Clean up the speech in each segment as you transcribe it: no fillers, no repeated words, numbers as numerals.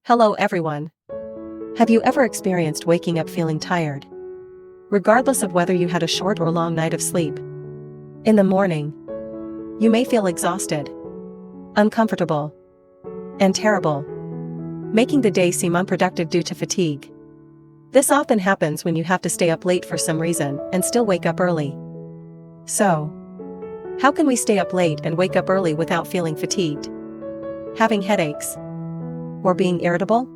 Hello everyone. Have you ever experienced waking up feeling tired? Regardless of whether you had a short or long night of sleep. In the morning, you may feel exhausted, uncomfortable, and terrible, making the day seem unproductive due to fatigue. This often happens when you have to stay up late for some reason and still wake up early. So, how can we stay up late and wake up early without feeling fatigued, having headaches, or being irritable?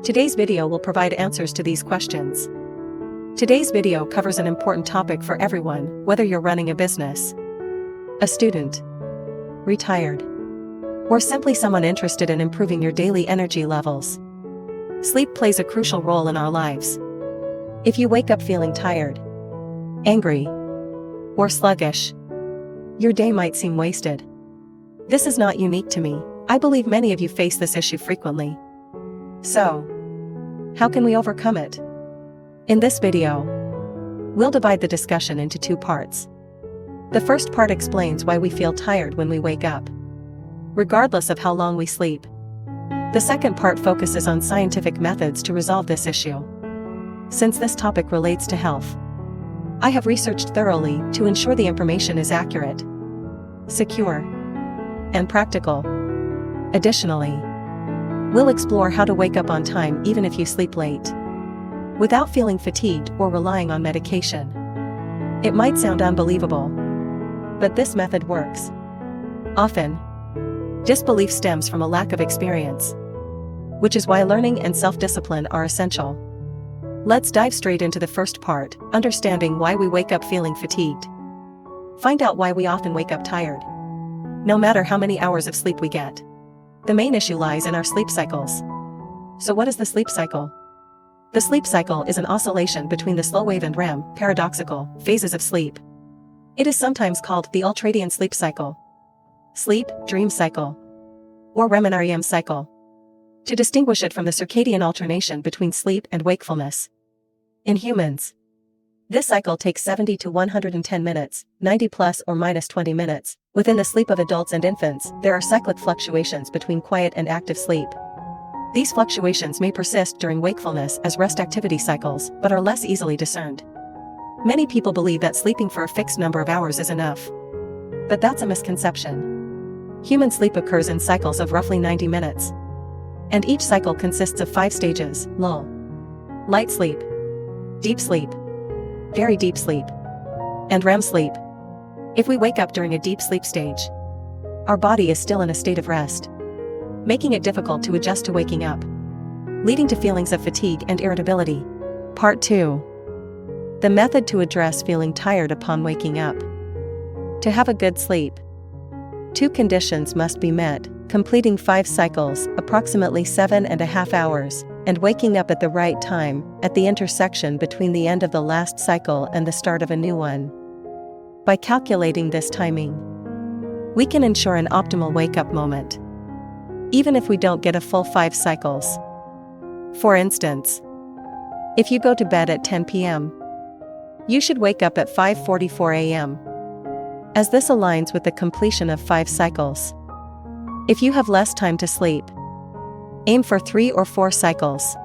Today's video will provide answers to these questions. Today's video covers an important topic for everyone, whether you're running a business, a student, retired, or simply someone interested in improving your daily energy levels. Sleep plays a crucial role in our lives. If you wake up feeling tired, angry, or sluggish, your day might seem wasted. This is not unique to me. I believe many of you face this issue frequently. So, how can we overcome it? In this video, we'll divide the discussion into two parts. The first part explains why we feel tired when we wake up, regardless of how long we sleep. The second part focuses on scientific methods to resolve this issue. Since this topic relates to health, I have researched thoroughly to ensure the information is accurate, secure, and practical. Additionally, we'll explore how to wake up on time even if you sleep late, without feeling fatigued or relying on medication. It might sound unbelievable, but this method works. Often, disbelief stems from a lack of experience, which is why learning and self-discipline are essential. Let's dive straight into the first part, understanding why we wake up feeling fatigued. Find out why we often wake up tired, no matter how many hours of sleep we get. The main issue lies in our sleep cycles. So what is the sleep cycle? The sleep cycle is an oscillation between the slow wave and REM, paradoxical, phases of sleep. It is sometimes called the ultradian sleep cycle, sleep, dream cycle, or REM and REM cycle, to distinguish it from the circadian alternation between sleep and wakefulness. In humans, this cycle takes 70 to 110 minutes, 90 plus or minus 20 minutes. Within the sleep of adults and infants, there are cyclic fluctuations between quiet and active sleep. These fluctuations may persist during wakefulness as rest activity cycles, but are less easily discerned. Many people believe that sleeping for a fixed number of hours is enough. But that's a misconception. Human sleep occurs in cycles of roughly 90 minutes. And each cycle consists of 5 stages: lull, light sleep, deep sleep, very deep sleep, and REM sleep. If we wake up during a deep sleep stage, our body is still in a state of rest, making it difficult to adjust to waking up, leading to feelings of fatigue and irritability. Part 2. The method to address feeling tired upon waking up. To have a good sleep, 2 conditions must be met: completing 5 cycles, approximately 7.5 hours, and waking up at the right time, at the intersection between the end of the last cycle and the start of a new one. By calculating this timing, we can ensure an optimal wake-up moment, even if we don't get a full 5 cycles. For instance, if you go to bed at 10 p.m., you should wake up at 5:44 a.m., as this aligns with the completion of 5 cycles. If you have less time to sleep, aim for 3 or 4 cycles,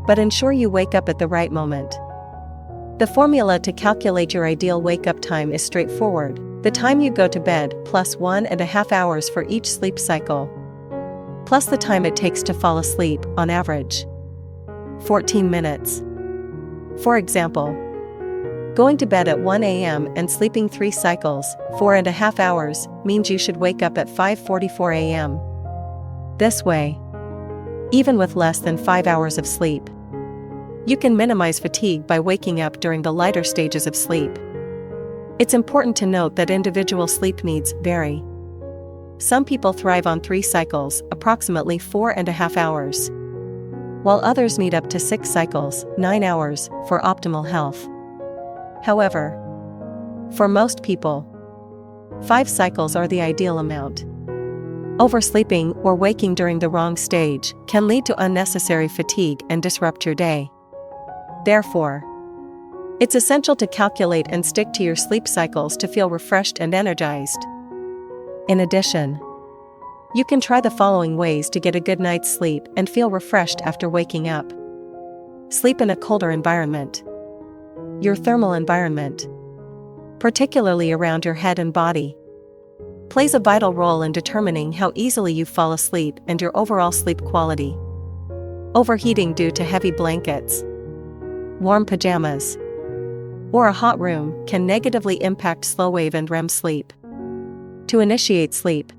but ensure you wake up at the right moment. The formula to calculate your ideal wake-up time is straightforward: the time you go to bed plus 1.5 hours for each sleep cycle, plus the time it takes to fall asleep, on average 14 minutes. For example, going to bed at 1 a.m. and sleeping 3 cycles, 4.5 hours, means you should wake up at 5:44 a.m. This way, even with less than 5 hours of sleep, you can minimize fatigue by waking up during the lighter stages of sleep. It's important to note that individual sleep needs vary. Some people thrive on 3 cycles, approximately 4.5 hours, while others need up to 6 cycles, 9 hours, for optimal health. However, for most people, 5 cycles are the ideal amount. Oversleeping or waking during the wrong stage can lead to unnecessary fatigue and disrupt your day. Therefore, it's essential to calculate and stick to your sleep cycles to feel refreshed and energized. In addition, You can try the following ways to get a good night's sleep and feel refreshed after waking up. Sleep in a colder environment. Your thermal environment, particularly around your head and body, plays a vital role in determining how easily you fall asleep and your overall sleep quality. Overheating due to heavy blankets, warm pajamas, or a hot room can negatively impact slow wave and REM sleep. To initiate sleep,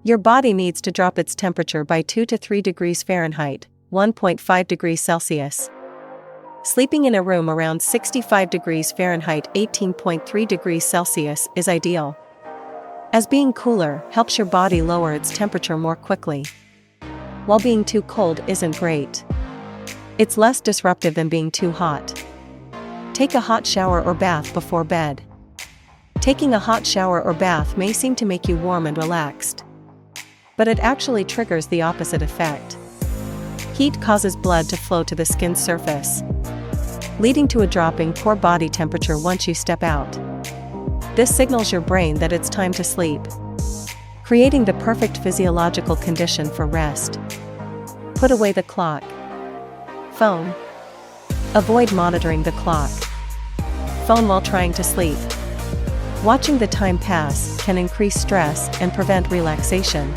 your body needs to drop its temperature by 2 to 3 degrees Fahrenheit, 1.5 degrees Celsius. Sleeping in a room around 65 degrees Fahrenheit, 18.3 degrees Celsius is ideal, as being cooler helps your body lower its temperature more quickly, while being too cold isn't great. It's less disruptive than being too hot. Take a hot shower or bath before bed. Taking a hot shower or bath may seem to make you warm and relaxed, but it actually triggers the opposite effect. Heat causes blood to flow to the skin's surface, leading to a drop in core body temperature once you step out. This signals your brain that it's time to sleep, creating the perfect physiological condition for rest. Put away the clock. Phone. Avoid monitoring the clock. Phone while trying to sleep. Watching the time pass can increase stress and prevent relaxation.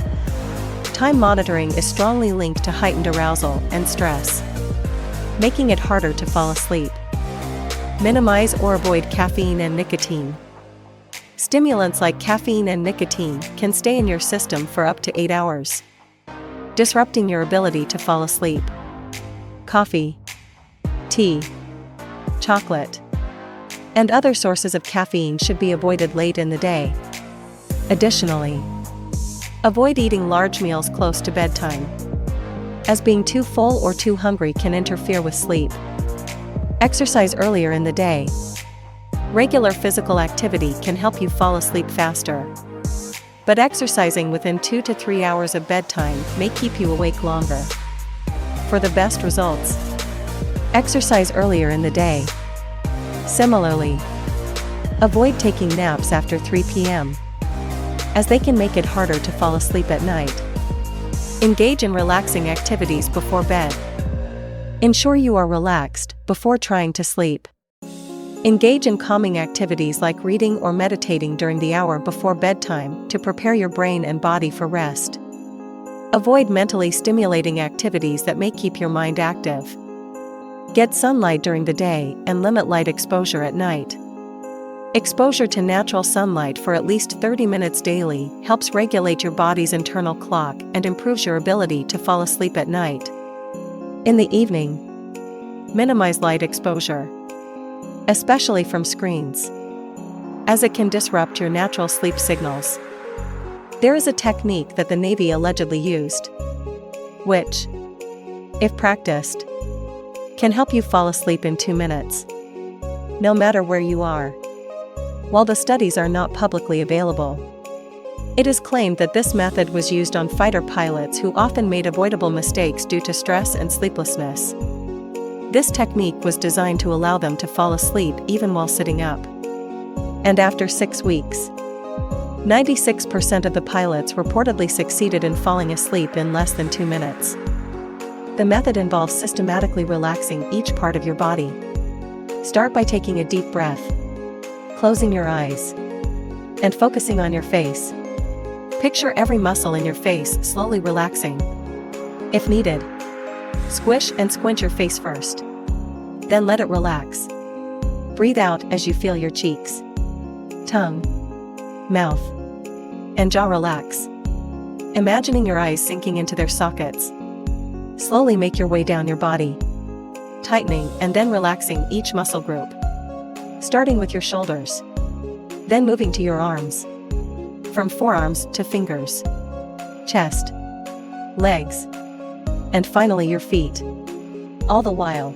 Time monitoring is strongly linked to heightened arousal and stress, making it harder to fall asleep. Minimize or avoid caffeine and nicotine. Stimulants like caffeine and nicotine can stay in your system for up to 8 hours, disrupting your ability to fall asleep. Coffee, tea, chocolate, and other sources of caffeine should be avoided late in the day. Additionally, avoid eating large meals close to bedtime, as being too full or too hungry can interfere with sleep. Exercise earlier in the day. Regular physical activity can help you fall asleep faster, but exercising within 2 to 3 hours of bedtime may keep you awake longer. For the best results, exercise earlier in the day. Similarly, avoid taking naps after 3 p.m., as they can make it harder to fall asleep at night. Engage in relaxing activities before bed. Ensure you are relaxed before trying to sleep. Engage in calming activities like reading or meditating during the hour before bedtime to prepare your brain and body for rest. Avoid mentally stimulating activities that may keep your mind active. Get sunlight during the day and limit light exposure at night. Exposure to natural sunlight for at least 30 minutes daily helps regulate your body's internal clock and improves your ability to fall asleep at night. In the evening, minimize light exposure, especially from screens, as it can disrupt your natural sleep signals. There is a technique that the Navy allegedly used, which, if practiced, can help you fall asleep in 2 minutes, no matter where you are. While the studies are not publicly available, it is claimed that this method was used on fighter pilots who often made avoidable mistakes due to stress and sleeplessness. This technique was designed to allow them to fall asleep even while sitting up. And after 6 weeks, 96% of the pilots reportedly succeeded in falling asleep in less than 2 minutes. The method involves systematically relaxing each part of your body. Start by taking a deep breath, closing your eyes, and focusing on your face. Picture every muscle in your face slowly relaxing. If needed, squish and squint your face first. Then let it relax. Breathe out as you feel your cheeks, tongue, mouth, and jaw relax, imagining your eyes sinking into their sockets. Slowly make your way down your body, tightening and then relaxing each muscle group, starting with your shoulders, then moving to your arms, from forearms to fingers, chest, legs, and finally your feet. All the while,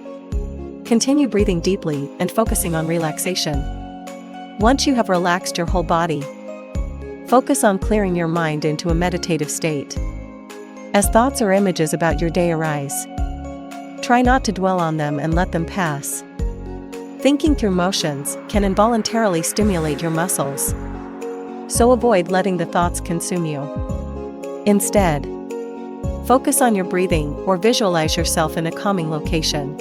continue breathing deeply and focusing on relaxation. Once you have relaxed your whole body, focus on clearing your mind into a meditative state. As thoughts or images about your day arise, try not to dwell on them and let them pass. Thinking through motions can involuntarily stimulate your muscles, so avoid letting the thoughts consume you. Instead, focus on your breathing or visualize yourself in a calming location,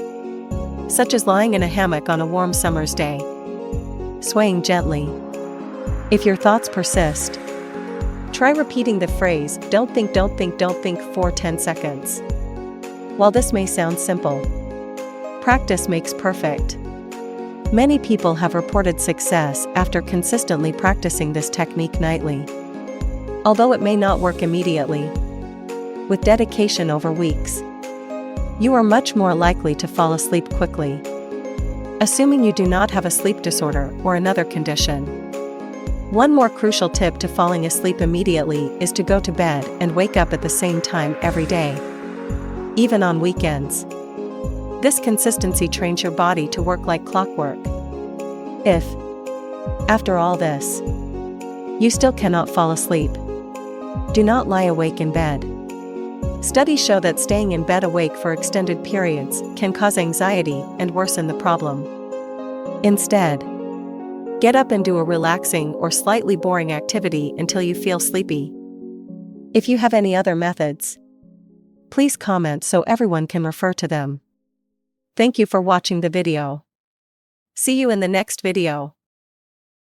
such as lying in a hammock on a warm summer's day, swaying gently. If your thoughts persist, try repeating the phrase, don't think, don't think, don't think for 10 seconds. While this may sound simple, practice makes perfect. Many people have reported success after consistently practicing this technique nightly. Although it may not work immediately, with dedication over weeks, you are much more likely to fall asleep quickly. Assuming you do not have a sleep disorder or another condition. One more crucial tip to falling asleep immediately is to go to bed and wake up at the same time every day, even on weekends. This consistency trains your body to work like clockwork. If, after all this, you still cannot fall asleep, do not lie awake in bed. Studies show that staying in bed awake for extended periods can cause anxiety and worsen the problem. Instead, get up and do a relaxing or slightly boring activity until you feel sleepy. If you have any other methods, please comment so everyone can refer to them. Thank you for watching the video. See you in the next video.